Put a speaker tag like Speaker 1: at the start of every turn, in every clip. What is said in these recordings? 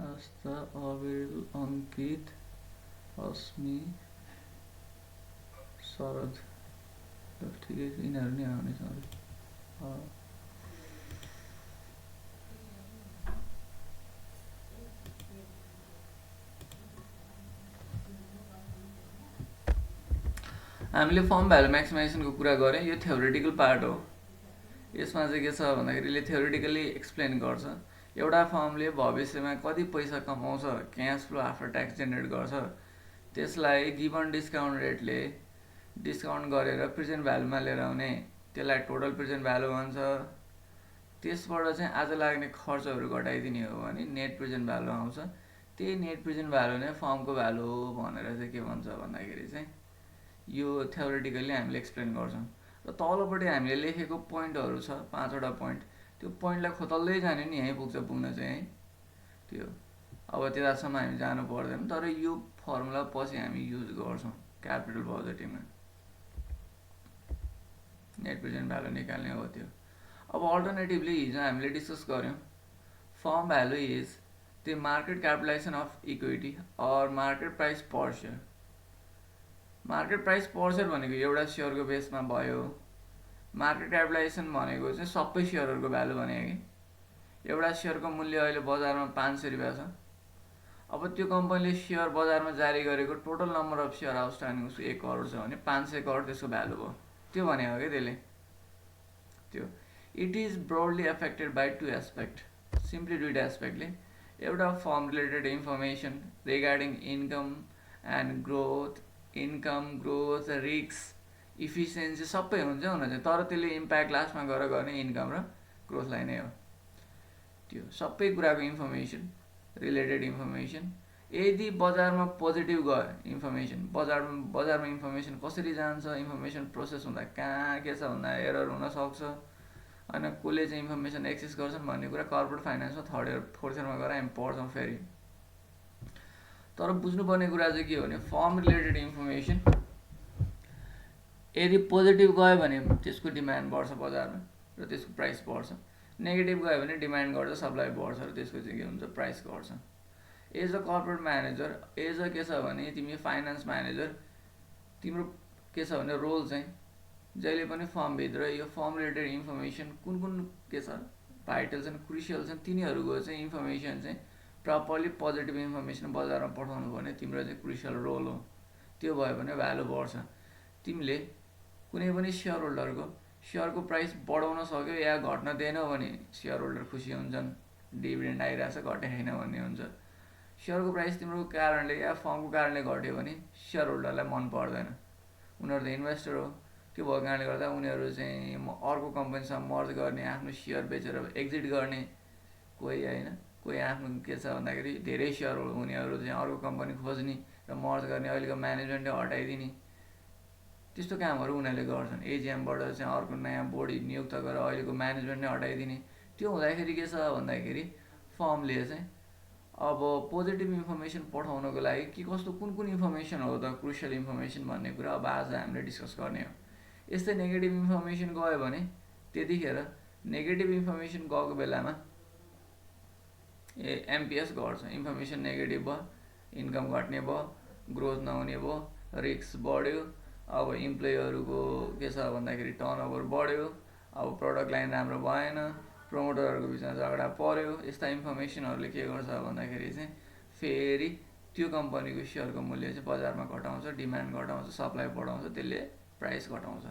Speaker 1: आस्था, अविर, अङ्कित, अस्मी, शरद, ठिकै छ, यिनीहरू नै आउने सधैँ। हामीले फर्म भ्यालु म्याक्सिमाइजेसनको कुरा गऱ्यौँ, यो थ्योरिटिकल पार्ट हो। यसमा चाहिँ के छ भन्दाखेरि यसले थ्योरिटिकली एक्सप्लेन गर्छ एउटा फर्मले भविष्यमा कति पैसा कमाउँछ, cash flow after tax generate गर्छ, त्यसलाई गिभन डिस्काउन्ट रेटले डिस्काउन्ट गरेर प्रेजेन्ट भ्यालुमा लिएर आउने, त्यसलाई टोटल प्रेजेन्ट भ्यालु भन्छ। त्यसबाट चाहिँ आज लाग्ने खर्चहरू घटाइदिने हो भने नेट प्रेजेन्ट भ्यालु आउँछ। त्यही नेट प्रेजेन्ट भ्यालु नै फर्मको भ्यालु हो भनेर चाहिँ के भन्छ भन्दाखेरि चाहिँ यो थ्योरिटिकली हामीले एक्सप्लेन गर्छौँ। र तलपट्टि हामीले लेखेको पोइन्टहरू छ 5वटा पोइन्ट, त्यो पोइन्टलाई खोतल्दै जाने नि यहीँ पुग्न चाहिँ है त्यो। अब त्यतासम्म हामी जानु पर्दैन, तर यो फर्मुला पछि हामी युज गर्छौँ क्यापिटल बजेटिङमा, नेट प्रेजेन्ट भ्यालु निकाल्ने हो त्यो। अब अल्टरनेटिभली हिजो हामीले डिस्कस गऱ्यौँ firm value is the market capitalisation of equity or market price per share. Market price per share भनेको एउटा सेयरको बेसमा भयो, मार्केट क्यापिटलाइजेसन भनेको चाहिँ सबै सेयरहरूको भ्यालु भनेको कि एउटा सेयरको मूल्य अहिले बजारमा 500 रुपियाँ छ। अब त्यो कम्पनीले सेयर बजारमा जारी गरेको total number of share outstanding उसको 1 करोड छ भने 500 करोड त्यसको भ्यालु भयो, त्यो भनेको क्या त्यसले त्यो। It is broadly affected by 2 aspect, simply दुईवटा एस्पेक्टले। एउटा form related information regarding income and growth, income growth, risk, efficiency सबै हुन्छ हुन चाहिँ, तर त्यसले इम्प्याक्ट लास्टमा गएर गर्ने इन्कम र ग्रोथलाई नै हो। त्यो सबै कुराको इन्फर्मेसन, रिलेटेड इन्फर्मेसन। यदि बजारमा पोजिटिभ गयो इन्फर्मेसन, बजारमा इन्फर्मेसन कसरी जान्छ, इन्फर्मेसन प्रोसेस हुँदा कहाँ के छ भन्दा एरर हुनसक्छ, होइन कसले चाहिँ इन्फर्मेसन एक्सेस गर्छन् भन्ने कुरा कर्पोरेट फाइनेन्समा फोर्थ इयरमा गएर हामी पढ्छौँ फेरि। तर बुझ्नुपर्ने कुरा चाहिँ के हो भने फर्म रिलेटेड इन्फर्मेसन यदि पोजिटिभ गयो भने त्यसको डिमान्ड बढ्छ बजारमा र त्यसको प्राइस बढ्छ, नेगेटिभ गयो भने डिमान्ड घट्छ, सप्लाई बढ्छ र त्यसको चाहिँ के हुन्छ, प्राइस घट्छ। As a corporate manager, as a के छ भने तिमी फाइनेन्स म्यानेजर, तिम्रो के छ भने रोल चाहिँ जहिले पनि फर्मभित्र यो फर्म रिलेटेड इन्फर्मेसन कुन कुन के छ भाइटल छन्, क्रुसियल छन्, तिनीहरूको चाहिँ इन्फर्मेसन चाहिँ प्रपरली पोजिटिभ इन्फर्मेसन बजारमा पठाउनु भने तिम्रो चाहिँ क्रुसियल रोल हो। त्यो भयो भने भ्यालु बढ्छ। तिमीले कुनै पनि सेयर होल्डरको प्राइस बढाउन सक्यो या घट्न दिएनौ भने सेयर होल्डर खुसी हुन्छन्, डिभिडेन्ड आइरहेछ घटे छैन भन्ने हुन्छ। सेयरको प्राइस तिम्रो कारणले या फर्मको कारणले घट्यो भने सेयर होल्डरलाई मन पर्दैन, उनीहरू त इन्भेस्टर हो। त्यो भएको कारणले गर्दा उनीहरू चाहिँ अर्को कम्पनीसँग मर्ज गर्ने, आफ्नो सेयर बेचेर एक्जिट गर्ने, कोही होइन कोही आफ्नो के छ भन्दाखेरि धेरै सेयर उनीहरू चाहिँ अर्को कम्पनी खोज्ने र मर्ज गर्ने, अहिलेको म्यानेजमेन्टले हटाइदिने, त्यस्तो कामहरू उनीहरूले गर्छन्। एजिएमबाट चाहिँ अर्को नयाँ बोर्ड नियुक्त गरेर अहिलेको म्यानेजमेन्ट नै हटाइदिने। त्यो हुँदाखेरि के छ भन्दाखेरि फर्मले चाहिँ अब पोजिटिभ इन्फर्मेसन पठाउनको लागि के कस्तो कुन कुन इन्फर्मेसन हो त क्रुसियल इन्फर्मेसन भन्ने कुरा अब आज हामीले डिस्कस गर्ने हो। यस्तै नेगेटिभ इन्फर्मेसन गयो भने त्यतिखेर नेगेटिभ इन्फर्मेसन गएको बेलामा एमपिएस घट्छ, इन्फर्मेसन नेगेटिभ भयो, इन्कम घट्ने भयो, ग्रोथ नहुने भयो, रिस्क बढ्यो, अब इम्प्लोइहरूको के छ भन्दाखेरि टर्नओभर बढ्यो, अब प्रडक्ट लाइन राम्रो भएन, प्रमोटरहरूको बिचमा झगडा पर्यो। यस्ता इन्फर्मेसनहरूले के गर्छ भन्दाखेरि चाहिँ फेरि त्यो कम्पनीको सेयरको मूल्य चाहिँ बजारमा घटाउँछ, डिमान्ड घटाउँछ, सप्लाई बढाउँछ, त्यसले प्राइस घटाउँछ।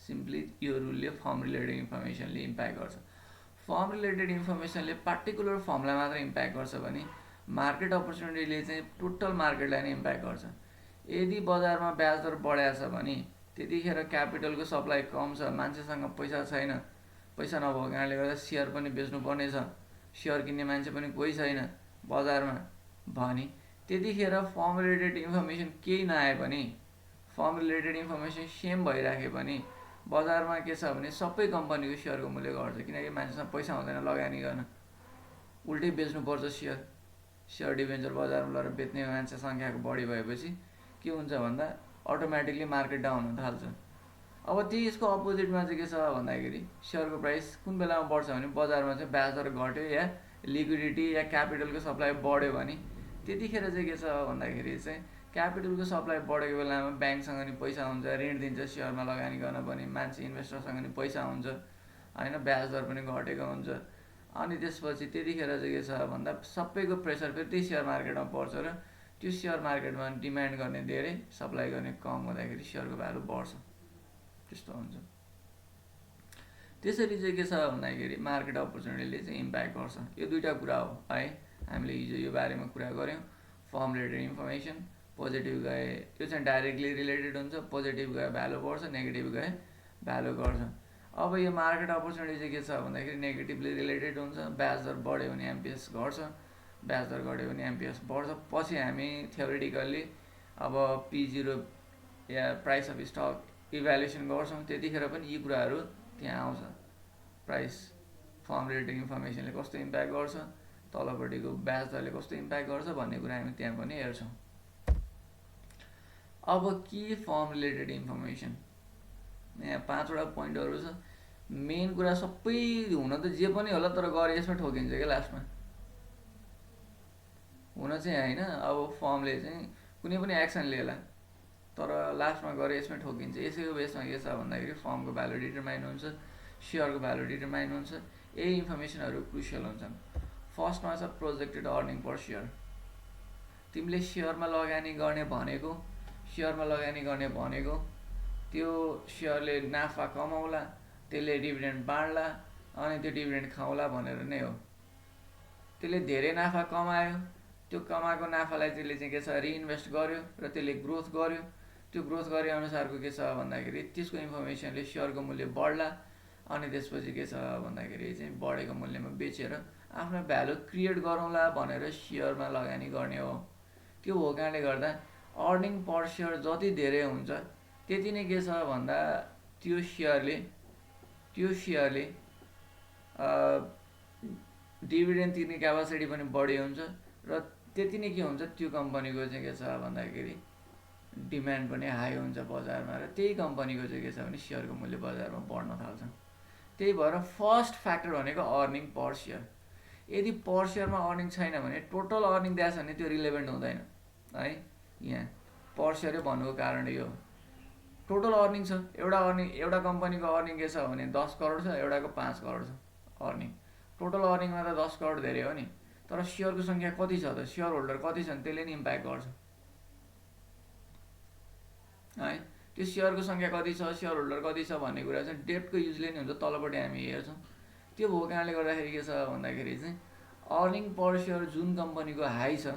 Speaker 1: सिम्पली यो रुलले फर्म रिलेटेड इन्फर्मेसनले इम्प्याक्ट गर्छ। फर्म रिलेटेड इन्फर्मेसनले पार्टिकुलर फर्मलाई मात्र इम्प्याक्ट गर्छ भने मार्केट अपर्च्युनिटीले चाहिँ टोटल मार्केटलाई नै इम्प्याक्ट गर्छ। यदि बजारमा ब्याज दर बढाएको छ भने त्यतिखेर क्यापिटलको सप्लाई कम छ, मान्छेसँग पैसा छैन, पैसा नभएको कारणले गर्दा सेयर पनि बेच्नुपर्ने छ, सेयर किन्ने मान्छे पनि कोही छैन बजारमा भने त्यतिखेर फर्म रिलेटेड इन्फर्मेसन केही नआए पनि, फर्म रिलेटेड इन्फर्मेसन सेम भइराख्यो भने बजारमा के छ भने सबै कम्पनीको सेयरको मूल्य घट्छ, किनकि मान्छेसँग पैसा हुँदैन लगानी गर्न, उल्टै बेच्नुपर्छ सेयर। सेयर डिभेन्चर बजारमा लगेर बेच्ने मान्छे सङ्ख्याको बढी भएपछि के हुन्छ भन्दा अटोमेटिकली मार्केट डाउन हुन थाल्छ। अब त्यसको अपोजिटमा चाहिँ के छ भन्दाखेरि सेयरको प्राइस कुन बेलामा बढ्छ भने बजारमा चाहिँ ब्याज दर घट्यो या लिक्विडिटी या क्यापिटलको सप्लाई बढ्यो भने त्यतिखेर चाहिँ के छ भन्दाखेरि चाहिँ क्यापिटलको सप्लाई बढेको बेलामा ब्याङ्कसँग नि पैसा हुन्छ, ऋण दिन्छ सेयरमा लगानी गर्न पनि, मान्छे इन्भेस्टरसँग नि पैसा हुन्छ होइन, ब्याज दर पनि घटेको हुन्छ। अनि त्यसपछि त्यतिखेर चाहिँ के छ भन्दा सबैको प्रेसर फेरि त्यही सेयर मार्केटमा पर्छ र त्यो सेयर मार्केटमा डिमान्ड गर्ने धेरै, सप्लाई गर्ने कम हुँदाखेरि सेयरको भ्यालु बढ्छ, त्यस्तो हुन्छ। त्यसरी चाहिँ के छ भन्दाखेरि मार्केट अपर्च्युनिटीले चाहिँ इम्प्याक्ट गर्छ। यो दुईवटा कुरा हो है, हामीले हिजो यो बारेमा कुरा गऱ्यौँ। फर्म रिलेटेड इन्फर्मेसन पोजिटिभ गए यो चाहिँ डाइरेक्टली रिलेटेड हुन्छ, पोजिटिभ गए भ्यालु बढ्छ, नेगेटिभ गए भ्यालु घट्छ। अब यो मार्केट अपर्च्युनिटी चाहिँ के छ भन्दाखेरि नेगेटिभली रिलेटेड हुन्छ। ब्याज दर बढ्यो भने एमपिएस घट्छ, ब्याज दर घट्यो भने एमपिएस बढ्छ। पछि हामी थ्योरिटिकल्ली अब P0 या प्राइस अफ स्टक इभ्यालुएसन गर्छौँ, त्यतिखेर पनि यी कुराहरू त्यहाँ आउँछ। प्राइस फर्म रिलेटेड इन्फर्मेसनले कस्तो इम्प्याक्ट गर्छ, तलपट्टिको ब्याज दरले कस्तो इम्प्याक्ट गर्छ भन्ने कुरा हामी त्यहाँ पनि हेर्छौँ। अब के फर्म रिलेटेड इन्फर्मेसन, यहाँ 5वटा पोइन्टहरू छ। मेन कुरा सबै हुन त जे पनि होला, तर गरे यसमा ठोकिन्छ क्या लास्टमा, हुन चाहिँ होइन। अब फर्मले चाहिँ कुनै पनि एक्सन लिएला, तर लास्टमा गरे यसमा ठोकिन्छ। यसैको बेसमा के छ भन्दाखेरि फर्मको भ्यालु डिटरमाइन हुन्छ, सेयरको भ्यालु डिटरमाइन हुन्छ। यही इन्फर्मेसनहरू क्रुसियल हुन्छन्। फर्स्टमा छ प्रोजेक्टेड अर्निङ पर सेयर। तिमीले सेयरमा लगानी गर्ने भनेको त्यो सेयरले नाफा कमाउला, त्यसले डिभिडेन्ड बाँड्ला, अनि त्यो डिभिडेन्ड खाउला भनेर नै हो। त्यसले धेरै नाफा कमायो, त्यो कमाएको नाफालाई त्यसले चाहिँ के छ रिइन्भेस्ट गर्यो र त्यसले ग्रोथ गर्यो। त्यो ग्रोथ गरे अनुसारको के छ भन्दाखेरि त्यसको इन्फर्मेसनले सेयरको मूल्य बढ्ला, अनि त्यसपछि के छ भन्दाखेरि चाहिँ बढेको मूल्यमा बेचेर आफ्नो भ्यालु क्रिएट गरौँला भनेर सेयरमा लगानी गर्ने हो। त्यो हो कारणले गर्दा अर्निङ पर सेयर जति धेरै हुन्छ त्यति नै के छ भन्दा त्यो सेयरले डिभिडेन्ड तिर्ने क्यापासिटी पनि बढी हुन्छ र त्यति नै के हुन्छ त्यो कम्पनीको चाहिँ के छ भन्दाखेरि डिमान्ड पनि हाई हुन्छ बजारमा, र त्यही कम्पनीको चाहिँ के छ भने सेयरको मूल्य बजारमा बढ्न थाल्छ। त्यही भएर फर्स्ट फ्याक्टर भनेको अर्निङ पर सेयर। यदि पर सेयरमा अर्निङ छैन भने टोटल अर्निङ दिएछ भने त्यो रिलेभेन्ट हुँदैन है। यहाँ पर सेयरै भन्नुको कारण यो टोटल अर्निङ छ। एउटा कम्पनीको अर्निङ के छ भने 10 करोड छ, एउटाको 5 करोड छ अर्निङ। टोटल अर्निङमा त 10 करोड धेरै हो नि, तर सेयरको सङ्ख्या कति छ त, सेयर होल्डर कति छन् त्यसले नि इम्प्याक्ट गर्छ है। त्यो सेयरको सङ्ख्या कति छ, सेयर होल्डर कति छ भन्ने कुरा चाहिँ डेटको युजले नि हुन्छ, तलपट्टि हामी हेर्छौँ। त्यो भएको कारणले गर्दाखेरि के छ भन्दाखेरि चाहिँ अर्निङ पर सेयर जुन कम्पनीको हाई छ,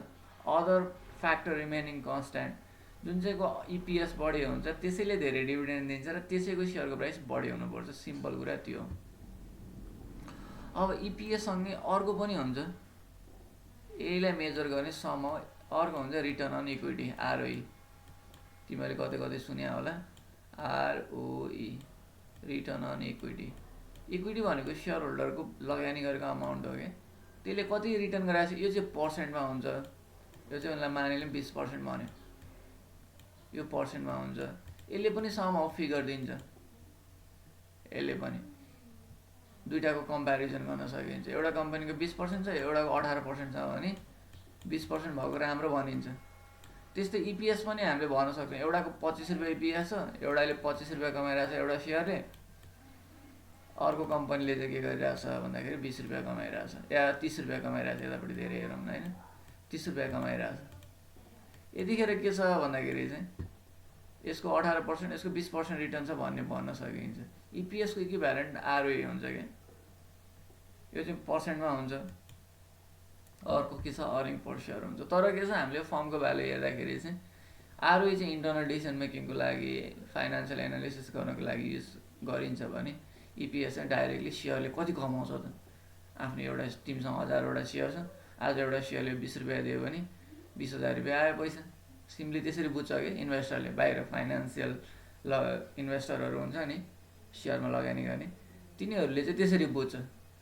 Speaker 1: अदर फ्याक्टर रिमेनिङ कन्स्ट्यान्ट, जुन चाहिँको इपिएस बढी हुन्छ त्यसैले धेरै डिभिडेन्ड दिन्छ र त्यसैको सेयरको प्राइस बढी हुनुपर्छ। सिम्पल कुरा त्यो हो। अब इपिएस सँगै अर्को पनि हुन्छ, यसलाई मेजर गर्ने सम हो। अर्को हुन्छ रिटर्न अन इक्विटी, आरओई। तिमीहरूले कतै सुन्या होला, ROE, return on equity. Equity भनेको सेयर होल्डरको लगानी गरेको अमाउन्ट हो क्या, त्यसले कति रिटर्न गराएको छ यो चाहिँ पर्सेन्टमा हुन्छ। यो चाहिँ उनलाई मानिले 20% भन्यो, यो पर्सेन्टमा हुन्छ। यसले पनि सम अफ फिगर दिन्छ, यसले पनि दुईटाको कम्प्यारिजन गर्न सकिन्छ। एउटा कम्पनीको 20% छ, एउटाको 18% छ भने 20% भएको राम्रो भनिन्छ। त्यस्तै इपिएस पनि हामीले भन्न सक्छौँ, एउटाको 25 रुपियाँ इपिएस छ, एउटाले 25 रुपियाँ कमाइरहेछ एउटा सेयरले, अर्को कम्पनीले चाहिँ के गरिरहेछ भन्दाखेरि 20 रुपियाँ कमाइरहेछ या 30 रुपियाँ कमाइरहेछ। यतापट्टि धेरै हेरौँ न होइन, 30 रुपियाँ कमाइरहेछ। यतिखेर के छ भन्दाखेरि चाहिँ यसको 18%, यसको 20% रिटर्न छ भन्न सकिन्छ। इपिएसको इक्विभ्यालेन्ट आरओई हुन्छ क्या, यो चाहिँ पर्सेन्टमा हुन्छ। अर्को के छ अर्निङ पर सेयर हुन्छ। तर के छ हामीले फर्मको भ्यालु हेर्दाखेरि चाहिँ आरओई चाहिँ इन्टर्नल डिसिसन मेकिङको लागि, फाइनेन्सियल एनालिसिस गर्नको लागि युज गरिन्छ भने इपिएस चाहिँ डाइरेक्टली सेयरले कति कमाउँछ त। आफ्नो एउटा टिमसँग 1000वटा सेयर छ, आज एउटा सेयरले 20 रुपियाँ दियो भने 20,000 रुपियाँ आयो पैसा। सिम्पली त्यसरी बुझ्छ कि इन्भेस्टरले, बाहिर फाइनेन्सियल इन्भेस्टरहरू हुन्छ नि सेयरमा लगानी गर्ने, तिनीहरूले चाहिँ त्यसरी बुझ्छ।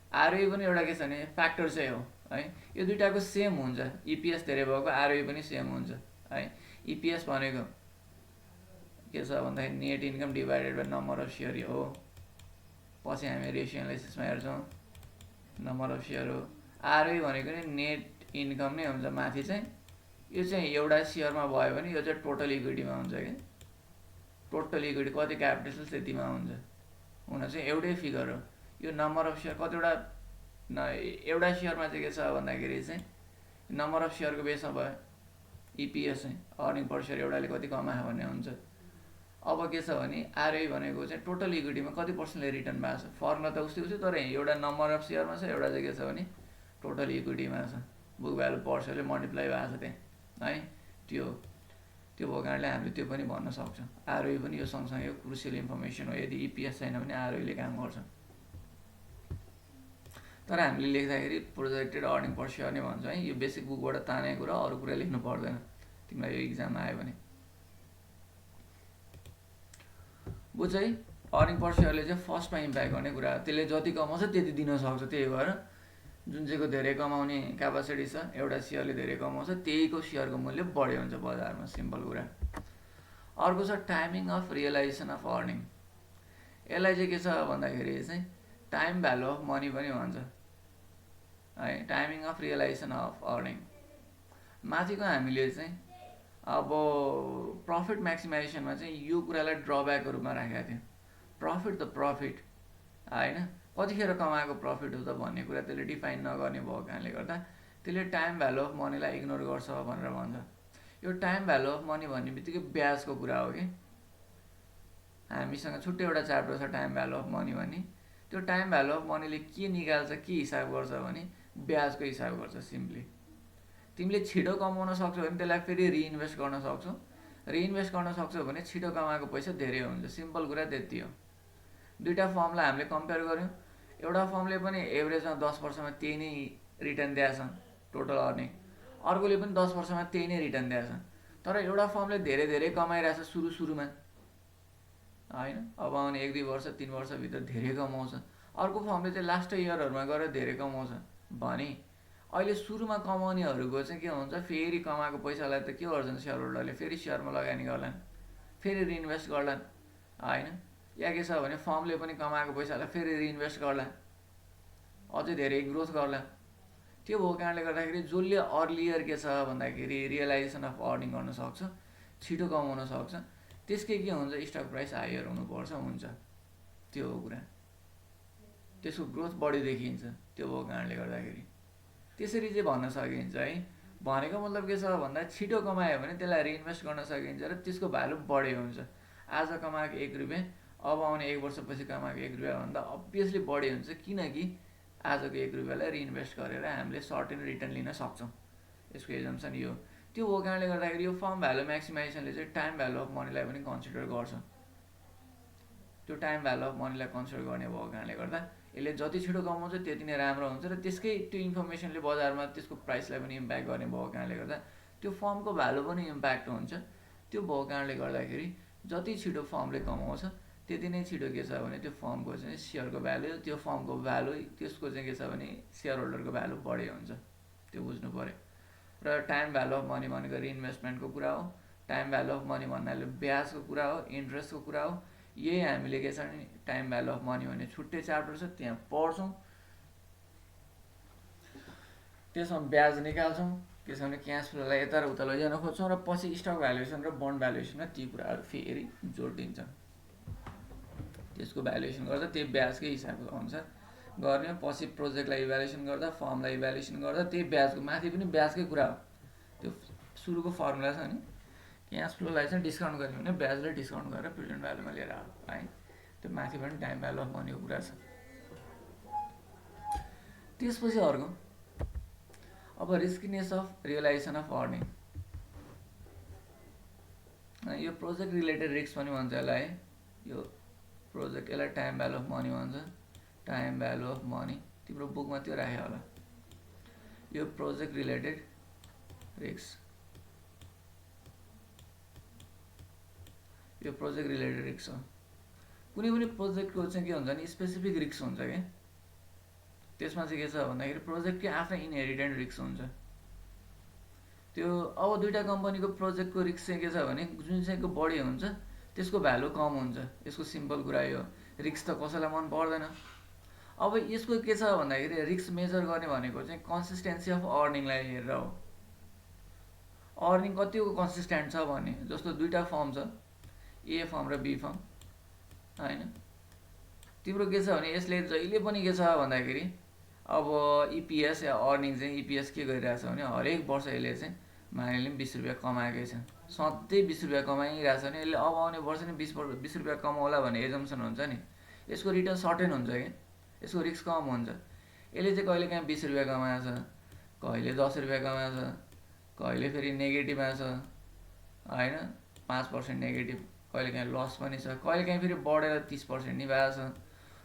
Speaker 1: आरओई पनि एउटा के छ भने फ्याक्टर चाहिँ हो है। यो दुइटाको सेम हुन्छ, इपिएस धेरै भएको आरओई पनि सेम हुन्छ है। इपिएस भनेको के छ भन्दाखेरि net income divided by number of share हो। पछि हामी रेसियो एनालिसिसमा हेर्छौँ, नम्बर अफ सेयर हो। आरओई भनेको नि नेट इन्कम नै हुन्छ माथि चाहिँ। यो चाहिँ एउटा सेयरमा भयो भने यो चाहिँ टोटल इक्विटीमा हुन्छ कि टोटल इक्विटी कति क्यापिटल त्यतिमा हुन्छ हुन चाहिँ एउटै फिगर हो। यो नम्बर अफ सेयर कतिवटा एउटा सेयरमा चाहिँ के छ भन्दाखेरि चाहिँ नम्बर अफ सेयरको बेसमा भयो इपिएस चाहिँ अर्निङ पर सेयर एउटाले कति कमायो भन्ने हुन्छ। अब के छ भने आरओई भनेको चाहिँ टोटल इक्विटीमा कति पर्सेन्टले रिटर्न भएको छ फर्मुला त उस्तै उस्तै तर एउटा नम्बर अफ सेयरमा छ एउटा चाहिँ के छ भने टोटल इक्विटीमा छ बुक भ्यालु पर सेयरले मल्टिप्लाई भएको छ त्यहाँ है। त्यो भएको कारणले हामीले त्यो पनि भन्न सक्छौँ आरओई पनि यो सँगसँगै क्रुसियल इन्फर्मेसन हो। यदि इपिएस छैन भने आरओईले काम गर्छ तर हामीले लेख्दाखेरि प्रोजेक्टेड अर्निङ पर सेयर नै भन्छ है। यो बेसिक बुकबाट तानेको कुरा अरू कुरा लेख्नु पर्दैन तिमीलाई यो इक्जाममा आयो भने। बुझ है अर्निङ पर सेयरले चाहिँ फर्स्टमा इम्प्याक्ट गर्ने कुरा हो। त्यसले जति कमाउँछ त्यति दिन सक्छ त्यही भएर जुन चाहिँको धेरै कमाउने क्यापासिटी छ एउटा सेयरले धेरै कमाउँछ त्यहीको सेयरको मूल्य बढी हुन्छ बजारमा सिम्पल कुरा। अर्को छ timing of realisation of earning. यसलाई चाहिँ के छ भन्दाखेरि चाहिँ टाइम भ्यालु अफ मनी पनि भन्छ है। Timing of realisation of earning माथिको हामीले चाहिँ अब प्रफिट म्याक्सिमाइजेसनमा चाहिँ यो कुरालाई ड्रब्याकको रूपमा राखेका थियौँ। प्रफिट त प्रफिट होइन कतिखेर कमाएको प्रफिट हो त भन्ने कुरा त्यसले डिफाइन नगर्ने भएको कारणले गर्दा त्यसले टाइम भ्यालु अफ मनीलाई इग्नोर गर्छ भनेर भन्छ। यो टाइम भ्यालु अफ मनी भन्ने बित्तिकै ब्याजको कुरा हो कि हामीसँग छुट्टै एउटा च्याप्टर छ टाइम भ्यालु अफ मनी भन्ने। त्यो टाइम भ्यालु अफ मनीले के निकाल्छ के हिसाब गर्छ भने ब्याजको हिसाब गर्छ। सिम्पली तिमीले छिटो कमाउन सक्छौ भने त्यसलाई फेरि रिइन्भेस्ट गर्न सक्छौ। रिइन्भेस्ट गर्न सक्छौ भने छिटो कमाएको पैसा धेरै हुन्छ सिम्पल कुरा त्यति हो। दुईवटा फर्मलाई हामीले कम्पेयर गऱ्यौँ एउटा फर्मले पनि एभरेजमा 10 वर्षमा त्यही नै रिटर्न दिएछ टोटल अर्निङ अर्कोले पनि 10 वर्षमा त्यही नै रिटर्न दिएछ तर एउटा फर्मले धेरै धेरै कमाइरहेछ सुरुमा होइन अब आउने 1-2 वर्ष 3 वर्षभित्र धेरै कमाउँछ। अर्को फर्मले चाहिँ लास्ट इयरहरूमा गएर धेरै कमाउँछ भने अहिले सुरुमा कमाउनेहरूको चाहिँ के हुन्छ फेरि कमाएको पैसालाई त के गर्छन् सेयर होल्डरले फेरि सेयरमा लगानी गर्लान् फेरि रिइन्भेस्ट गर्लान् होइन या के छ भने फर्मले पनि कमाएको पैसालाई फेरि रिइन्भेस्ट गर्ला अझै धेरै ग्रोथ गर्ला। त्यो भएको कारणले गर्दाखेरि जसले अर्लियर के छ भन्दाखेरि रियलाइजेसन अफ अर्निङ गर्न सक्छ छिटो कमाउन सक्छ त्यसकै के हुन्छ स्टक प्राइस हायर हुनुपर्छ हुन्छ त्यो हो कुरा। त्यसको ग्रोथ बढी देखिन्छ त्यो भएको कारणले गर्दाखेरि त्यसरी चाहिँ भन्न सकिन्छ है। भनेको मतलब के छ भन्दा छिटो कमायो भने त्यसलाई रिइन्भेस्ट गर्न सकिन्छ र त्यसको भ्यालु बढी हुन्छ। आज कमाएको 1 रुपियाँ अब आउने 1 वर्षपछि कमाएको 1 रुपियाँ भन्दा अभियसली बढी हुन्छ किनकि आजको 1 रुपियाँलाई रिइन्भेस्ट गरेर हामीले सर्टेन रिटर्न लिन सक्छौँ। यसको एजम्सन यो त्यो भएको कारणले गर्दाखेरि यो फर्म भ्यालु म्याक्सिमाइजेसनले चाहिँ टाइम भ्यालु अफ मनीलाई पनि कन्सिडर गर्छ। त्यो टाइम भ्यालु अफ मनीलाई कन्सिडर गर्ने भएको कारणले गर्दा यसले जति छिटो कमाउँछ त्यति नै राम्रो हुन्छ र त्यसकै त्यो इन्फर्मेसनले बजारमा त्यसको प्राइसलाई पनि इम्प्याक्ट गर्ने भएको कारणले गर्दा त्यो फर्मको भ्यालु पनि इम्प्याक्ट हुन्छ। त्यो भएको कारणले गर्दाखेरि जति छिटो फर्मले कमाउँछ त्यति नै छिटो के छ भने त्यो फर्मको चाहिँ सेयरको भ्यालु त्यो फर्मको भ्यालु त्यसको चाहिँ के छ भने सेयर होल्डरको भ्यालु बढी हुन्छ त्यो बुझ्नु पर्यो। र टाइम भ्यालु अफ मनी भनेको रिइन्भेस्टमेन्टको कुरा हो। टाइम भ्यालु अफ मनी भन्नाले ब्याजको कुरा हो इन्ट्रेस्टको कुरा हो। यही हामीले के छ भने टाइम भ्यालु अफ मनी भन्ने छुट्टै च्याप्टर छ त्यहाँ पढ्छौँ त्यसमा ब्याज निकाल्छौँ के छ भने क्यास फ्लोलाई यता र उता लैजान खोज्छौँ र पछि स्टक भ्यालुएसन र बन्ड भ्यालुएसनमा ती कुराहरू फेरि जोड दिन्छ। त्यसको भ्यालुएसन गर्दा त्यही ब्याजकै हिसाबको अनुसार गर्ने पछि प्रोजेक्टलाई इभ्यालुएसन गर्दा फर्मलाई इभ्यालुएसन गर्दा त्यही ब्याजको माथि पनि ब्याजकै कुरा हो। त्यो सुरुको फर्मुला छ नि क्यास फ्लोलाई चाहिँ डिस्काउन्ट गर्ने भने ब्याजलाई डिस्काउन्ट गरेर प्रेजेन्ट भ्यालुमा लिएर आयो है। त्यो माथि पनि टाइम भ्यालु अफ मनीको कुरा छ। त्यसपछि अर्को अब रिस्किनेस अफ रियलाइजेसन अफ अर्निङ यो प्रोजेक्ट रिलेटेड रिस्क पनि भन्छ यसलाई है। यो प्रोजेक्ट यसलाई टाइम भ्यालु अफ मनी भन्छ। टाइम भ्यालु अफ मनी तिम्रो बुकमा त्यो राख्यो होला। यो प्रोजेक्ट रिलेटेड रिस्क यो प्रोजेक्ट रिलेटेड रिस्क हो। कुनै पनि प्रोजेक्टको चाहिँ के हुन्छ भने स्पेसिफिक रिस्क हुन्छ क्या त्यसमा चाहिँ के छ भन्दाखेरि प्रोजेक्टकै आफ्नै इनहेरिटेन्ट रिस्क हुन्छ। त्यो अब दुईवटा कम्पनीको प्रोजेक्टको रिस्क चाहिँ के छ भने जुन चाहिँको बढी हुन्छ त्यसको भ्यालु कम हुन्छ। यसको सिम्पल कुरा यो रिस्क त कसैलाई मन पर्दैन। अब यसको के छ भन्दाखेरि रिस्क मेजर गर्ने भनेको चाहिँ कन्सिस्टेन्सी अफ अर्निङलाई हेरेर हो। अर्निङ कतिको कन्सिस्टेन्ट छ भने, जस्तो दुईवटा फर्म छ, ए फर्म र बी फर्म होइन। तिम्रो के छ भने यसले जहिले पनि के छ भन्दाखेरि अब इपिएस या अर्निङ चाहिँ इपिएस के गरिरहेछ भने हरेक वर्ष यसले चाहिँ मानिलिउँ 20 रुपियाँ कमाएकै छ, सधैँ 20 रुपियाँ कमाइरहेछ भने यसले अब आउने वर्ष नि 20 रुपियाँ कमाउला भन्ने एजम्सन हुन्छ नि। यसको रिटर्न सर्टेन हुन्छ क्या, यसको रिस्क कम हुन्छ। यसले चाहिँ कहिले काहीँ 20 रुपियाँ कमाएछ, कहिले 10 रुपियाँ कमाएछ, कहिले फेरि नेगेटिभमा छ होइन, 5% नेगेटिभ, कहिले काहीँ लस पनि छ, कहिले काहीँ फेरि बढेर 30% नि भएको छ।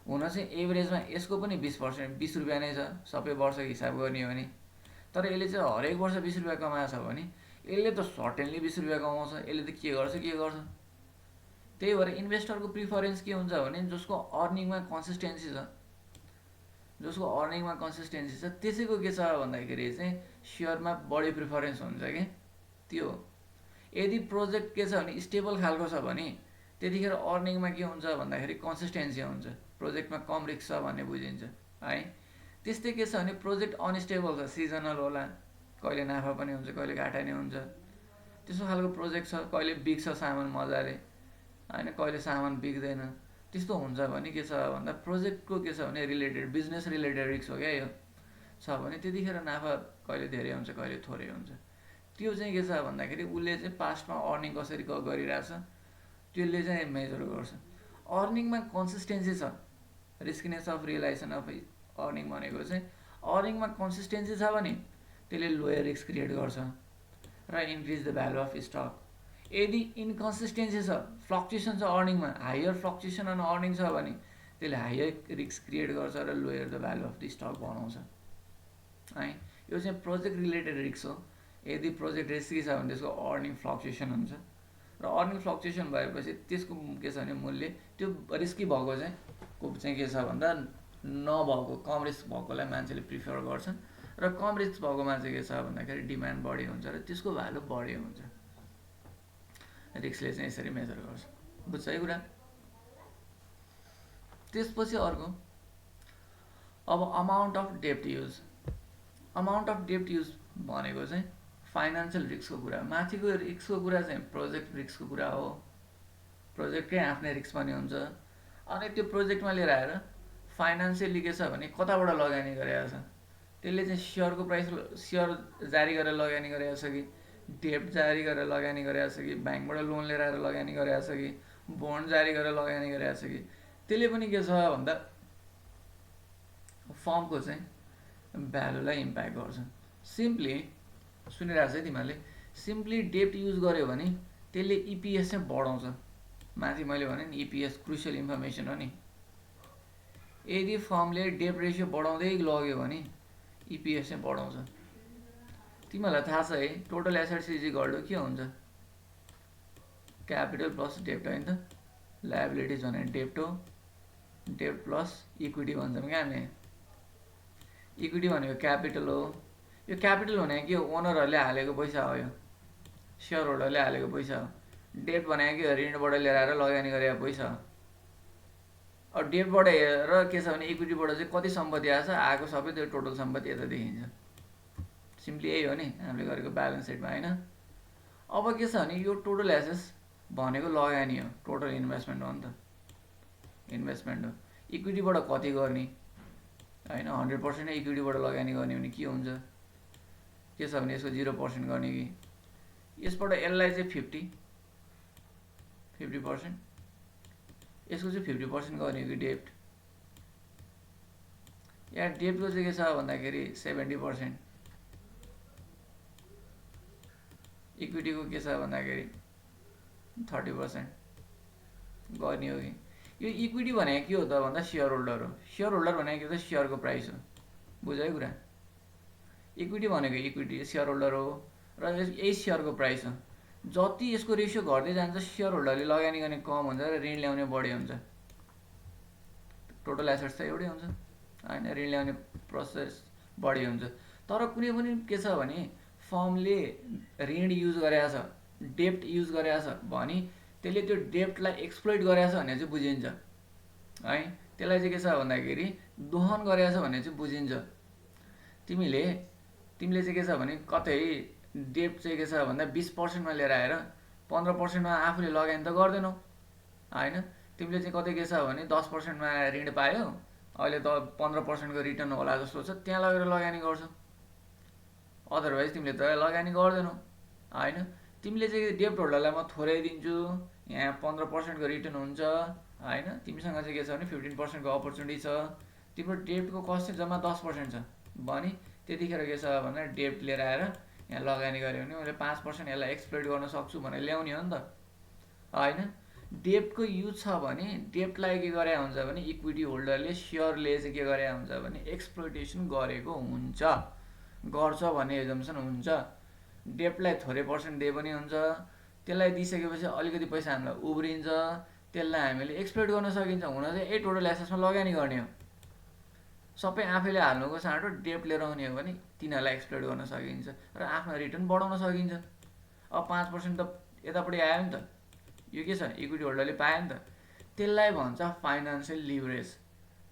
Speaker 1: हुन चाहिँ एभरेजमा यसको पनि 20% 20 रुपियाँ नै छ सबै वर्ष हिसाब गर्ने हो भने। तर यसले चाहिँ हरेक वर्ष 20 रुपियाँ कमाएको छ भने यसले त सर्टेनली 20 रुपियाँ कमाउँछ। यसले त के गर्छ। त्यही भएर इन्भेस्टरको प्रिफरेन्स के हुन्छ भने जसको अर्निङमा कन्सिस्टेन्सी छ, त्यसैको के छ भन्दाखेरि चाहिँ सेयरमा बढी प्रिफरेन्स हुन्छ कि त्यो। यदि प्रोजेक्ट के छ भने स्टेबल खालको छ भने त्यतिखेर अर्निङमा के हुन्छ भन्दाखेरि कन्सिस्टेन्सी हुन्छ, प्रोजेक्टमा कम रिस्क छ भन्ने बुझिन्छ है। त्यस्तै के छ भने प्रोजेक्ट अनस्टेबल छ, सिजनल होला, कहिले नाफा पनि हुन्छ, कहिले घाटा नै हुन्छ, त्यस्तो खालको प्रोजेक्ट छ, कहिले बिग्छ सामान मजाले होइन, कहिले सामान बिग्दैन, त्यस्तो हुन्छ भने के छ भन्दा प्रोजेक्टको के छ भने रिलेटेड बिजनेस रिलेटेड रिस्क हो क्या यो छ भने त्यतिखेर नाफा कहिले धेरै हुन्छ कहिले थोरै हुन्छ। त्यो चाहिँ के छ भन्दाखेरि उसले चाहिँ पास्टमा अर्निङ कसरी गरिरहेछ त्यसले चाहिँ मेजर गर्छ। अर्निङमा कन्सिस्टेन्सी छ, रिस्किनेस अफ रियलाइजेसन अफ अर्निङ भनेको चाहिँ अर्निङमा कन्सिस्टेन्सी छ भने त्यसले लोयर रिस्क क्रिएट गर्छ र increase the value of stock. यदि इन्कन्सिस्टेन्सी छ, फ्लक्चुएसन छ अर्निङमा, हायर फ्लक्चुएसन अन अर्निङ छ भने त्यसले हायर रिस्क क्रिएट गर्छ र lower the value of the stock बनाउँछ है। यो चाहिँ प्रोजेक्ट रिलेटेड रिस्क हो। यदि प्रोजेक्ट रिस्की छ भने त्यसको अर्निङ फ्लक्चुएसन हुन्छ र अर्निङ फ्लक्चुएसन भएपछि त्यसको के छ भने मूल्य त्यो रिस्की भएको चाहिँ के छ भन्दा नभएको कम रिस्क भएकोलाई मान्छेले प्रिफर गर्छन् र कम रिस्क भएकोमा चाहिँ के छ भन्दाखेरि डिमान्ड बढी हुन्छ र त्यसको भ्यालु बढी हुन्छ। रिस्कले चाहिँ यसरी मेजर गर्छ, बुझ्छ है कुरा। त्यसपछि अर्को अब अमाउन्ट अफ डेप्ट युज। अमाउन्ट अफ डेप्ट युज भनेको चाहिँ फाइनेन्सियल रिस्कको कुरा, माथिको रिस्कको कुरा चाहिँ प्रोजेक्ट रिस्कको कुरा हो, प्रोजेक्टकै आफ्नै रिस्क पनि हुन्छ। अनि त्यो प्रोजेक्टमा लिएर आएर फाइनेन्सियली के छ भने कताबाट लगानी गरेको छ, त्यसले चाहिँ सेयरको प्राइस सेयर जारी गरेर लगानी गरेको छ कि डेप्ट जारी गरेर लगानी गरेको छ कि ब्याङ्कबाट लोन लिएर आएर लगानी गरेको छ कि बोन्ड जारी गरेर लगानी गरेको छ कि त्यसले पनि के छ भन्दा फर्मको चाहिँ भ्यालुलाई इम्प्याक्ट गर्छ। सिम्पली सुनिरहेको छ है तिमीहरूले, सिम्पली डेप्ट युज गर्यो भने त्यसले इपिएस चाहिँ बढाउँछ। माथि मैले भने नि इपिएस क्रुसियल इन्फर्मेसन हो नि। यदि फर्मले डेप्ट रेसियो बढाउँदै लग्यो भने इपिएस चाहिँ बढाउँछ। तिमीहरूलाई थाहा छ है total assets is equal to के हुन्छ, क्यापिटल प्लस डेप्ट होइन त। लायबिलिटिज भने डेप्ट हो, डेप्ट प्लस इक्विटी भन्छौँ क्या हामी। इक्विटी भनेको क्यापिटल हो। यो क्यापिटल भनेको के हो, ओनरहरूले हालेको पैसा हो, यो सेयर होल्डरले हालेको पैसा हो। डेप्ट भनेको के हो, ऋणबाट लिएर आएर लगानी गरेको पैसा हो। अब डेप्टबाट र के छ भने इक्विटीबाट चाहिँ कति सम्पत्ति आएको सबै त्यो टोटल सम्पत्ति यता देखिन्छ। सिम्पली यही हो नि हामीले गरेको ब्यालेन्स सिटमा होइन। अब के छ भने यो टोटल एसेट्स भनेको लगानी हो, टोटल इन्भेस्टमेन्ट हो नि त, इन्भेस्टमेन्ट हो। इक्विटीबाट कति गर्ने होइन, 100% इक्विटीबाट लगानी गर्ने भने के हुन्छ, के छ भने यसको 0% गर्ने कि यसबाट यसलाई चाहिँ 50%, यसको चाहिँ 50% गर्ने कि डेप्ट, या डेप्टको चाहिँ के छ भन्दाखेरि 70%, इक्विटीको के छ भन्दाखेरि 30% गर्ने हो कि। यो इक्विटी भनेको के हो त भन्दा सेयर होल्डर हो। सेयर होल्डर भनेको के त सेयरको प्राइस हो, बुझ्यो है कुरा। इक्विटी भनेको इक्विटी सेयर होल्डर हो र यही सेयरको प्राइस हो। जति यसको रेसियो घट्दै जान्छ सेयर होल्डरले लगानी गर्ने कम हुन्छ र ऋण ल्याउने बढी हुन्छ। टोटल एसेट्स त एउटै हुन्छ होइन, ऋण ल्याउने प्रोसेस बढी हुन्छ। तर कुनै पनि के छ भने फर्मले ऋण युज गरेको छ, डेप्ट युज गरेको छ भने त्यसले त्यो डेप्टलाई एक्सप्लोइट गरेको छ भने चाहिँ बुझिन्छ है। त्यसलाई चाहिँ के छ भन्दाखेरि दोहन गरेको छ भन्ने चाहिँ बुझिन्छ। तिमीले चाहिँ के छ भने कतै डेट चाहिँ के छ भन्दा 20% लिएर आएर 15% आफूले लगानी त गर्दैनौ होइन। तिमीले चाहिँ कतै के छ भने 10% ऋण पायो, अहिले त 15% रिटर्न होला जस्तो छ, त्यहाँ लगेर लगानी गर्छौ। अदरवाइज तिमीले त लगानी गर्दैनौ होइन। तिमीले चाहिँ डेप्ट होल्डरलाई म थोरै दिन्छु, यहाँ 15% रिटर्न हुन्छ होइन, तिमीसँग चाहिँ के छ भने 15% अपर्च्युनिटी छ, तिम्रो डेप्टको कस्ट चाहिँ जम्मा 10% छ भने त्यतिखेर के छ भन्दा डेप्ट लिएर आएर यहाँ लगानी गऱ्यो भने मैले 5% यसलाई एक्सप्लोइट गर्न सक्छु भनेर ल्याउने हो नि त होइन। डेप्टको युज छ भने डेप्टलाई के गरे हुन्छ भने इक्विटी होल्डरले सेयरले चाहिँ के गरे हुन्छ भने एक्सप्लोइटेसन गरेको हुन्छ, गर्छ भन्ने एजम्सन हुन्छ। डेप्टलाई थोरै पर्सेन्ट दिए पनि हुन्छ, त्यसलाई दिइसकेपछि अलिकति पैसा हामीलाई उब्रिन्छ, त्यसलाई हामीले एक्सप्लोइट गर्न सकिन्छ। हुन चाहिँ यही टोटल एसेट्समा लगानी गर्ने हो। सबै आफैले हाल्नुको साटो डेप्ट लिएर आउने हो भने तिनीहरूलाई एक्सप्लोइट गर्न सकिन्छ र आफ्नो रिटर्न बढाउन सकिन्छ। अब 5% त यतापट्टि आयो नि त, यो के छ इक्विटी होल्डरले पायो नि त। त्यसलाई भन्छ फाइनेन्सियल लिभरेज,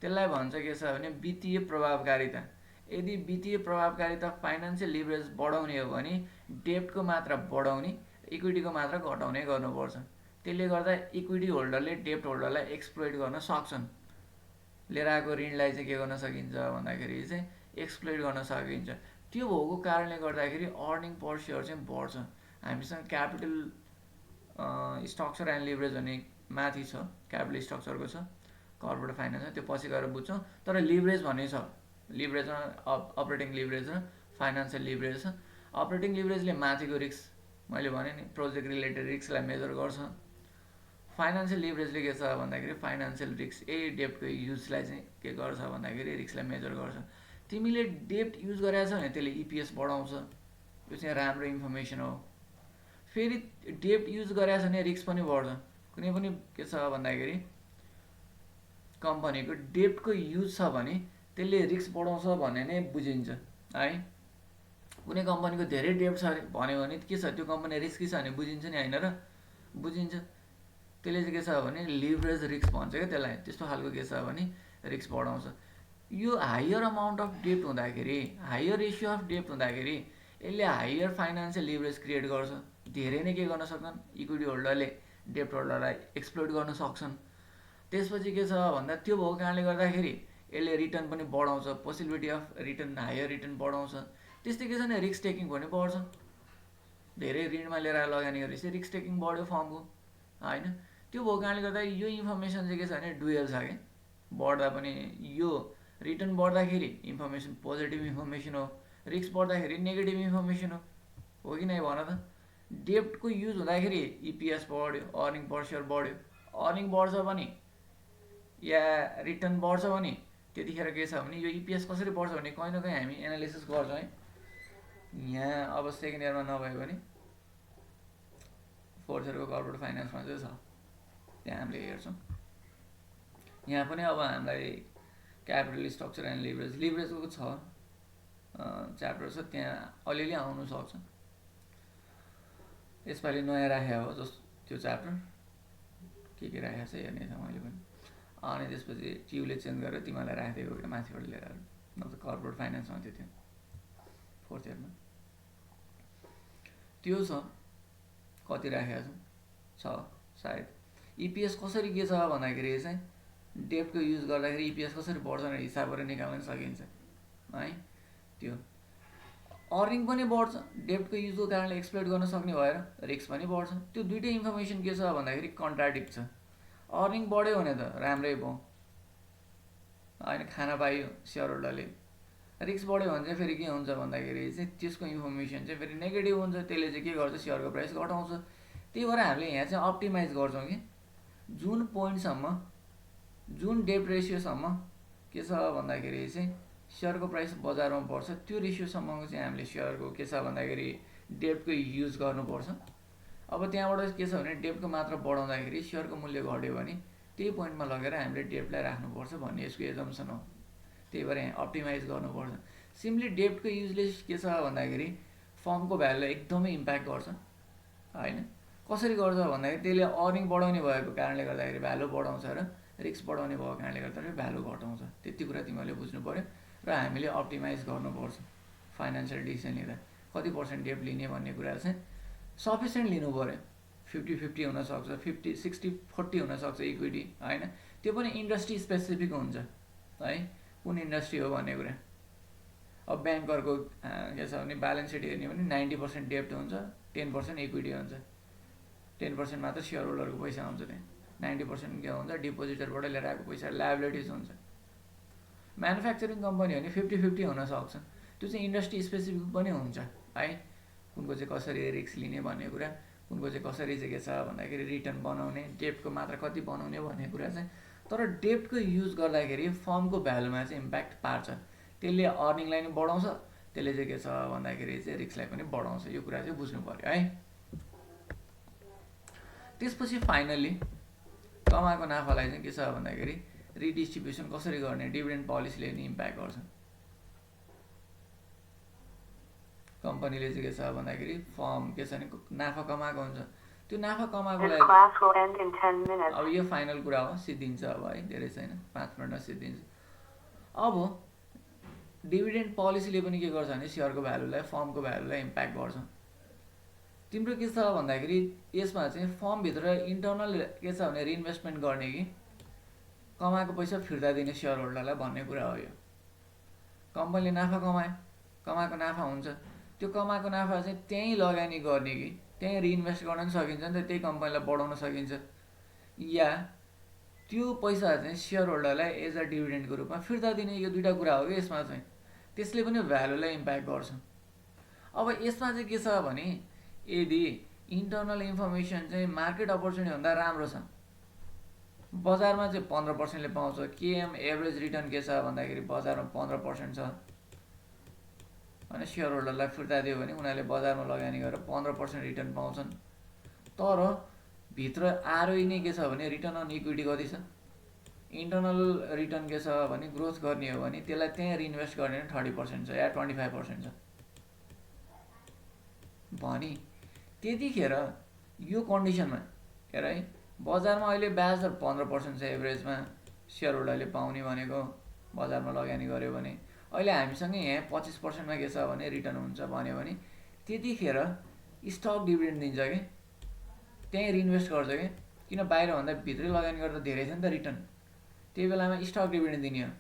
Speaker 1: त्यसलाई भन्छ के छ भने वित्तीय प्रभावकारिता। यदि वित्तीय प्रभावकारिता फाइनेन्सियल लिभरेज बढाउने हो भने डेप्टको मात्रा बढाउने, इक्विटीको मात्रा घटाउने गर्नुपर्छ। त्यसले गर्दा इक्विटी होल्डरले डेप्ट होल्डरलाई एक्सप्लोइट गर्न सक्छन्। लिएर आएको ऋणलाई चाहिँ के गर्न सकिन्छ भन्दाखेरि चाहिँ एक्सप्लोइट गर्न सकिन्छ। त्यो भएको कारणले गर्दाखेरि अर्निङ पर सेयर चाहिँ बढ्छ। हामीसँग क्यापिटल स्ट्रक्चर एन्ड लिभरेज भन्ने माथि छ, क्यापिटल स्ट्रक्चरको छ, कर्पोरेट फाइनेन्समा, त्यो पछि गएर बुझ्छौँ। तर लिभरेज भन्ने छ, लिभरेजमा अपरेटिङ लिभरेज र फाइनेन्सियल लिभरेज छ। अपरेटिङ लिभरेजले माथिको रिस्क, मैले भने नि प्रोजेक्ट रिलेटेड रिस्कलाई मेजर गर्छ। फाइनेन्सियल लिभरेजले के छ भन्दाखेरि फाइनेन्सियल रिस्क, यही डेप्टको युजलाई चाहिँ के गर्छ भन्दाखेरि रिस्कलाई मेजर गर्छ। तिमीले डेप्ट युज गरेको छ भने त्यसले इपिएस बढाउँछ, यो चाहिँ राम्रो इन्फर्मेसन हो। फेरि डेप्ट युज गरेको छ भने रिस्क पनि बढ्छ। कुनै पनि के छ भन्दाखेरि कम्पनीको डेप्टको युज छ भने त्यसले रिस्क बढाउँछ भन्ने नै बुझिन्छ है। कुनै कम्पनीको धेरै डेप्ट छ अरे भन्यो भने के छ, त्यो कम्पनी रिस्की छ भने बुझिन्छ नि होइन र, बुझिन्छ। त्यसले चाहिँ के छ भने लिभरेज रिस्क भन्छ क्या त्यसलाई, त्यस्तो खालको के छ भने रिस्क बढाउँछ। यो हायर अमाउन्ट अफ डेप्ट हुँदाखेरि, हायर रेसियो अफ डेप्ट हुँदाखेरि यसले हायर फाइनेन्सियल लिभरेज क्रिएट गर्छ। धेरै नै के गर्न सक्छन्, इक्विटी होल्डरले डेप्ट होल्डरलाई एक्सप्लोइट गर्न सक्छन्। त्यसपछि के छ भन्दा त्यो भएको कारणले गर्दाखेरि यसले रिटर्न पनि बढाउँछ, possibility of return, higher return बढाउँछ। त्यस्तै के छ भने रिस्क टेकिङ पनि बढ्छ। धेरै ऋणमा लिएर लगानी गरेपछि रिस्क टेकिङ बढ्यो फर्मको होइन। त्यो भएको कारणले गर्दा यो इन्फर्मेसन चाहिँ के छ भने डुएल छ क्या, बढ्दा पनि यो रिटर्न बढ्दाखेरि इन्फर्मेसन पोजिटिभ इन्फर्मेसन हो, रिस्क बढ्दाखेरि नेगेटिभ इन्फर्मेसन हो कि नै भन त। डेप्टको युज हुँदाखेरि इपिएस बढ्यो, अर्निङ पर सेयर बढ्यो। अर्निङ बढ्छ भने या रिटर्न बढ्छ भने त्यतिखेर के छ भने यो इपिएस कसरी बढ्छ भने कहीँ न कहीँ हामी एनालिसिस गर्छौँ है। यहाँ अब सेकेन्ड इयरमा नभए पनि फोर्थ इयरको कर्पोरेट फाइनेन्समा चाहिँ छ, त्यहाँ हामीले हेर्छौँ। यहाँ पनि अब हामीलाई क्यापिटल स्ट्रक्चर एन्ड लिभरेज, लिभरेजको छ च्याप्टर छ, त्यहाँ अलिअलि आउनु सक्छ। यसपालि नयाँ राखेको हो जस्तो त्यो च्याप्टर के राखेको छ हेर्ने छ मैले पनि। अनि त्यसपछि ट्युले चेन्ज गरेर तिमीलाई राखिदिएको क्या माथिबाट लिएर, नत्र कर्पोरेट फाइनेन्समा थियो फोर्थ इयरमा त्यो छ। कति राखेको छ सायद। इपिएस कसरी के छ भन्दाखेरि चाहिँ डेप्टको युज गर्दाखेरि इपिएस कसरी बढ्छ भनेर हिसाब गरेर निकाल्न सकिन्छ है। त्यो अर्निङ पनि बढ्छ, डेप्टको युजको कारणले एक्सप्लोइट गर्न सक्ने भएर रिस्क पनि बढ्छ। त्यो दुइटै इन्फर्मेसन के छ भन्दाखेरि कन्ट्राडिक्ट छ। अर्निङ बढ्यो भने त राम्रै भयो होइन, खाना पाइयो सेयर होल्डरले। रिस्क बढ्यो भने चाहिँ फेरि के हुन्छ भन्दाखेरि चाहिँ त्यसको इन्फर्मेसन चाहिँ फेरि नेगेटिभ हुन्छ, त्यसले चाहिँ के गर्छ सेयरको प्राइस घटाउँछ। त्यही भएर हामीले यहाँ चाहिँ अप्टिमाइज गर्छौँ कि जुन पोइन्टसम्म, जुन डेप्ट रेसियोसम्म के छ भन्दाखेरि चाहिँ सेयरको प्राइस बजारमा बढ्छ, त्यो रेसियोसम्मको चाहिँ हामीले सेयरको के छ भन्दाखेरि डेप्टको युज गर्नुपर्छ। अब त्यहाँबाट के छ भने डेप्टको मात्रा बढाउँदाखेरि सेयरको मूल्य घट्यो भने त्यही पोइन्टमा लगेर हामीले डेप्टलाई राख्नुपर्छ भन्ने यसको एजम्सन हो। त्यही भएर यहाँ अप्टिमाइज गर्नुपर्छ। सिम्पली डेप्टको युजले के छ भन्दाखेरि फर्मको भ्यालुलाई एकदमै इम्प्याक्ट गर्छ होइन। कसरी गर्छ भन्दाखेरि त्यसले अर्निङ बढाउने भएको कारणले गर्दाखेरि भ्यालु बढाउँछ र रिस्क बढाउने भएको कारणले गर्दाखेरि भ्यालु घटाउँछ। त्यति कुरा तिमीहरूले बुझ्नु पऱ्यो र हामीले अप्टिमाइज गर्नुपर्छ फाइनेन्सियल डिसिसन लिँदा। कति पर्सेन्ट डेट लिने भन्ने कुरा चाहिँ सफिसियन्ट लिनु पऱ्यो। 50-50 हुनसक्छ, 50-60-40 हुनसक्छ इक्विटी, होइन? त्यो पनि इन्डस्ट्री स्पेसिफिक हुन्छ है, कुन इन्डस्ट्री हो भन्ने कुरा। अब ब्याङ्करको के छ भने ब्यालेन्स सिट हेर्ने भने 90% डेप्ट हुन्छ, 10% इक्विटी हुन्छ, 10% मात्र सेयर होल्डरको पैसा हुन्छ। त्यहाँ 90% के हुन्छ डिपोजिटरबाट लिएर आएको पैसा लायबिलिटिज हुन्छ। म्यानुफ्याक्चरिङ कम्पनी हो भने 50-50 हुनसक्छ, त्यो चाहिँ इन्डस्ट्री स्पेसिफिक पनि हुन्छ है। कुनको चाहिँ कसरी रिस्क लिने भन्ने कुरा, कुनको चाहिँ कसरी चाहिँ के छ भन्दाखेरि रिटर्न बनाउने, डेप्टको मात्रा कति बनाउने भन्ने कुरा चाहिँ। तर डेप्टको युज गर्दाखेरि फर्मको भ्यालुमा चाहिँ इम्प्याक्ट पार्छ। त्यसले अर्निङलाई पनि बढाउँछ, त्यसले चाहिँ के छ भन्दाखेरि चाहिँ रिस्कलाई पनि बढाउँछ। यो कुरा चाहिँ बुझ्नु पऱ्यो है। त्यसपछि फाइनल्ली कमाएको नाफालाई चाहिँ के छ भन्दाखेरि रिडिस्ट्रिब्युसन कसरी गर्ने, डिभिडेन्ड पोलिसीले पनि इम्प्याक्ट गर्छ। कम्पनीले चाहिँ के छ भन्दाखेरि फर्म के छ भने नाफा कमाएको हुन्छ, त्यो नाफा कमाएकोलाई अब यो फाइनल कुरा हो, सिद्धिन्छ अब है, धेरै छैन, 5 मिनटमा सिद्धिन्छ। अब डिभिडेन्ड पोलिसीले पनि के गर्छ भने सेयरको भ्यालुलाई, फर्मको भ्यालुलाई इम्प्याक्ट गर्छ। तिम्रो के छ भन्दाखेरि यसमा चाहिँ फर्मभित्र इन्टरनल के छ भने रिइन्भेस्टमेन्ट गर्ने कि कमाएको पैसा फिर्ता दिने सेयर होल्डरलाई भन्ने कुरा हो। यो कम्पनीले नाफा कमाएको नाफा हुन्छ, त्यो कमाएको नाफा चाहिँ त्यहीँ लगानी गर्ने कि त्यहीँ रिइन्भेस्ट गर्न पनि सकिन्छ नि त, त्यही कम्पनीलाई बढाउन सकिन्छ, या त्यो पैसा चाहिँ सेयर होल्डरलाई एज अ डिभिडेन्डको रूपमा फिर्ता दिने। यो दुईवटा कुरा हो कि यसमा चाहिँ, त्यसले पनि भ्यालुलाई इम्प्याक्ट गर्छ। अब यसमा चाहिँ के छ भने यदि इन्टरनल इन्फर्मेसन चाहिँ मार्केट अपर्च्युनिटी भन्दा राम्रो छ, बजारमा चाहिँ 15%ले पाउँछ, केएम एभरेज रिटर्न के छ भन्दाखेरि बजारमा 15% छ अनि सेयर होल्डरलाई फिर्ता दियो भने उनीहरूले बजारमा लगानी गरेर 15% रिटर्न पाउँछन्। तर भित्र आरओई नै के छ भने रिटर्न अन इक्विटी कति छ, इन्टरनल रिटर्न के छ भने ग्रोथ गर्ने हो भने त्यसलाई त्यहाँ रिइन्भेस्ट गर्ने 30% छ या 25% छ भने त्यतिखेर यो कन्डिसनमा हेर है, बजारमा अहिले ब्याज दर 15% छ एभरेजमा सेयर होल्डरले पाउने भनेको, बजारमा लगानी गर्यो भने। अहिले हामीसँग यहाँ 25%मा के छ भने रिटर्न हुन्छ भन्यो भने त्यतिखेर स्टक डिभिडेन्ड दिन्छ कि त्यहीँ रिइन्भेस्ट गर्छ कि, किन बाहिरभन्दा भित्रै लगानी गर्दा धेरै छ नि त रिटर्न, त्यही बेलामा स्टक डिभिडेन्ड दिने हो।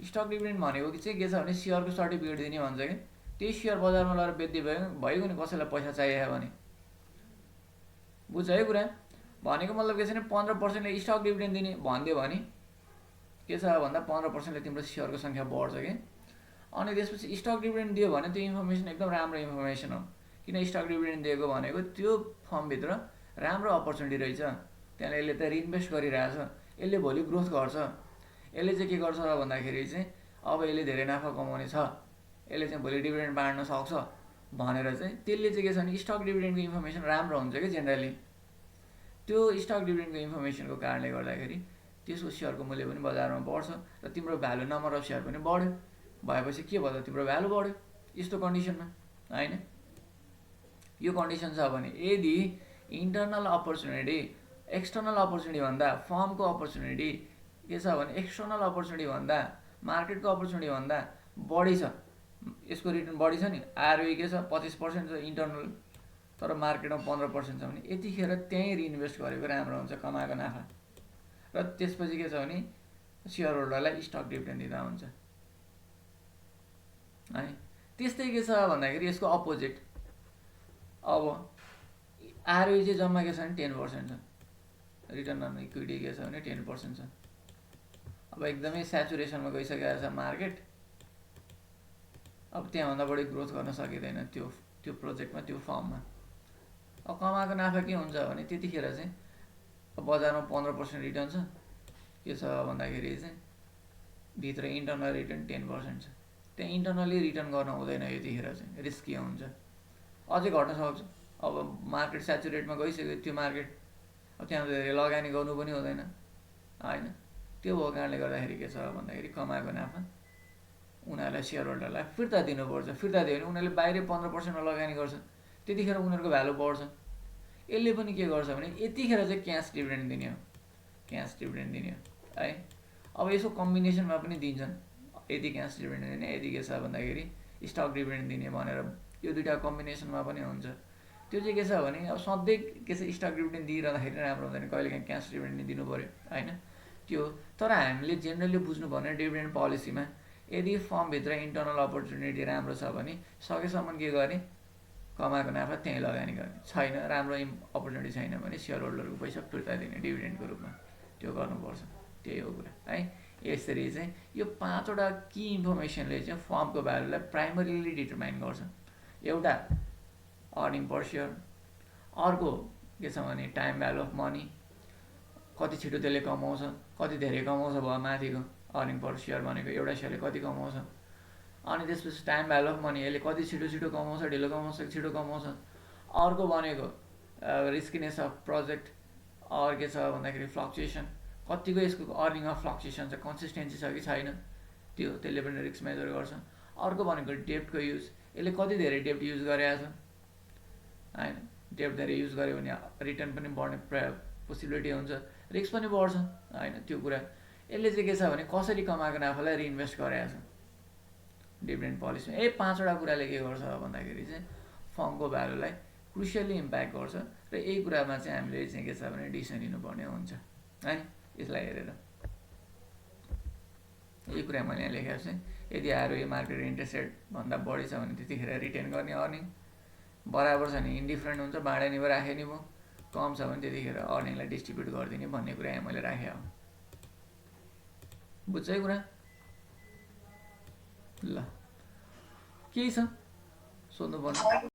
Speaker 1: स्टक डिभिडेन्ड भनेको चाहिँ के छ भने सेयरको सर्टिफिकेट दिने भन्छ कि, त्यही सेयर बजारमा लगेर बेच्दै भइगयो नि, कसैलाई पैसा चाहियो भने। बुझ्छ है कुरा भनेको मतलब के छ भने 15%ले स्टक डिभिडेन्ड दिने भनिदियो भने के छ भन्दा 15%ले तिम्रो सेयरको सङ्ख्या बढ्छ कि। अनि त्यसपछि स्टक डिभिडेन्ड दियो भने त्यो इन्फर्मेसन एकदम राम्रो इन्फर्मेसन हो, किन स्टक डिभिडेन्ड दिएको भनेको त्यो फर्मभित्र राम्रो अपर्च्युनिटी रहेछ, त्यहाँ यसले त रिइन्भेस्ट गरिरहेछ, यसले भोलि ग्रोथ गर्छ, यसले चाहिँ के गर्छ भन्दाखेरि चाहिँ अब यसले धेरै नाफा कमाउने छ, यसले चाहिँ भोलि डिभिडेन्ड बाँड्न सक्छ भनेर चाहिँ त्यसले चाहिँ के छ भने स्टक डिभिडेन्डको इन्फर्मेसन राम्रो हुन्छ कि जेनरली। त्यो स्टक डिभिडेन्डको इन्फर्मेसनको कारणले गर्दाखेरि त्यसको सेयरको मूल्य पनि बजारमा बढ्छ र तिम्रो भ्यालु नम्बर अफ सेयर पनि बढ्यो, भएपछि के भयो त तिम्रो भ्यालु बढ्यो। यस्तो कन्डिसनमा होइन, यो कन्डिसन छ भने यदि इन्टरनल अपर्च्युनिटी एक्सटर्नल अपर्च्युनिटी भन्दा फर्मको अपर्च्युनिटी के छ भने एक्सटर्नल अपर्च्युनिटी भन्दा मार्केटको अपर्च्युनिटी भन्दा बढी छ, यसको रिटर्न बढी छ नि, आरओई के छ 25% छ इन्टरनल, तर मार्केटमा 15% छ भने यतिखेर त्यहीँ रिइन्भेस्ट गरेको राम्रो हुन्छ कमाएको नाफा, र त्यसपछि के छ भने सेयर होल्डरलाई स्टक डिभिडेन्ड दिँदा हुन्छ है। त्यस्तै के छ भन्दाखेरि यसको अपोजिट, अब आरओई चाहिँ जम्मा के छ भने 10% छ, रिटर्न अन इक्विटी के छ भने 10% छ। अब एकदमै स्याचुरेसनमा गइसकेको छ मार्केट, अब त्यहाँभन्दा बढी ग्रोथ गर्न सकिँदैन त्यो प्रोजेक्टमा, त्यो फर्ममा। अब कमाएको नाफा के हुन्छ भने त्यतिखेर चाहिँ बजारमा 15% रिटर्न छ, के छ भन्दाखेरि चाहिँ भित्र इन्टरनल रिटर्न 10% छ, त्यहाँ इन्टरनली रिटर्न गर्न हुँदैन, यतिखेर चाहिँ रिस्की हुन्छ, अझै घट्न सक्छ। अब मार्केट स्याचुरेटमा गइसक्यो त्यो मार्केट, अब त्यहाँ धेरै लगानी गर्नु पनि हुँदैन होइन। त्यो भएको कारणले गर्दाखेरि के छ भन्दाखेरि कमाएको नाफा उनीहरूलाई सेयर होल्डरलाई फिर्ता दिनुपर्छ। फिर्ता दियो भने उनीहरूले बाहिरै 15%मा लगानी गर्छ, त्यतिखेर उनीहरूको भ्यालु बढ्छ। यसले पनि के गर्छ भने यतिखेर चाहिँ क्यास डिभिडेन्ड दिने हो, क्यास डिभिडेन्ड दिने हो है। अब यसको कम्बिनेसनमा पनि दिन्छन्, यति क्यास डिभिडेन्ड दिने, यति के छ भन्दाखेरि स्टक डिभिडेन्ड दिने भनेर, यो दुइटा कम्बिनेसनमा पनि हुन्छ। त्यो चाहिँ के छ भने अब सधैँ के छ स्टक डिभिडेन्ड दिइरहँदाखेरि राम्रो हुँदैन, कहिलेकाहीँ क्यास डिभिडेन्ड दिनु पऱ्यो होइन त्यो। तर हामीले जेनरली बुझ्नुपर्ने डिभिडेन्ड पोलिसीमा यदि फर्मभित्र इन्टर्नल अपर्च्युनिटी राम्रो छ भने सकेसम्म के गर्ने, कमाएको नाफा त्यहीँ लगानी गर्ने, छैन राम्रो अपर्च्युनिटी छैन भने सेयर होल्डरको पैसा फिर्ता दिने डिभिडेन्डको रूपमा, त्यो गर्नुपर्छ। त्यही हो कुरा है। यसरी चाहिँ यो 5वटा की इन्फर्मेसनले चाहिँ फर्मको भ्यालुलाई प्राइमरीली डिटरमाइन गर्छ। एउटा अर्निङ पर सेयर, अर्को के छ भने टाइम भ्यालु अफ मनी, कति छिटो त्यसले कमाउँछ, कति धेरै कमाउँछ भयो माथिको अर्निङ पर सेयर भनेको एउटा सेयरले कति कमाउँछ। अनि त्यसपछि टाइम भ्यालु अफ मनी, यसले कति छिटो कमाउँछ, ढिलो कमाउँछ, छिटो कमाउँछ। अर्को भनेको रिस्किनेस अफ प्रोजेक्ट, अरू के छ भन्दाखेरि फ्लक्चुएसन, कतिको यसको अर्निङ अफ फ्लक्चुएसन छ, कन्सिस्टेन्सी छ कि छैन, त्यो त्यसले पनि रिस्क मेजर गर्छ। अर्को भनेको डेप्टको युज, यसले कति धेरै डेप्ट युज गरेको छ होइन, डेप्ट धेरै युज गर्यो भने रिटर्न पनि बढ्ने पोसिबिलिटी हुन्छ, रिस्क पनि बढ्छ होइन त्यो कुरा। यसले चाहिँ के छ भने कसरी कमाएको नाफालाई रिइन्भेस्ट गरेको छ डिभिडेन्ड पोलिसीमा। 5वटा कुराले के गर्छ भन्दाखेरि चाहिँ फर्मको भ्यालुलाई क्रुसियली इम्प्याक्ट गर्छ र यही कुरामा चाहिँ हामीले चाहिँ के छ भने डिसिसन लिनुपर्ने हुन्छ है। यसलाई हेरेर यही कुरा मैले यहाँ लेखेको छु। यदि आरओई मार्केट इन्ट्रेस्ट रेट भन्दा बढी छ भने त्यतिखेर रिटेन गर्ने अर्निङ, बराबर छ भने इन्डिफरेन्ट हुन्छ, बाँडे नि भयो राखे नि भयो, कम छ भने त्यतिखेर अर्निङलाई डिस्ट्रिब्युट गरिदिने भन्ने कुरा यहाँ मैले राखेँ हो। बुझ्छ है कुरा? ल केही छ सोध्नुपर्ने?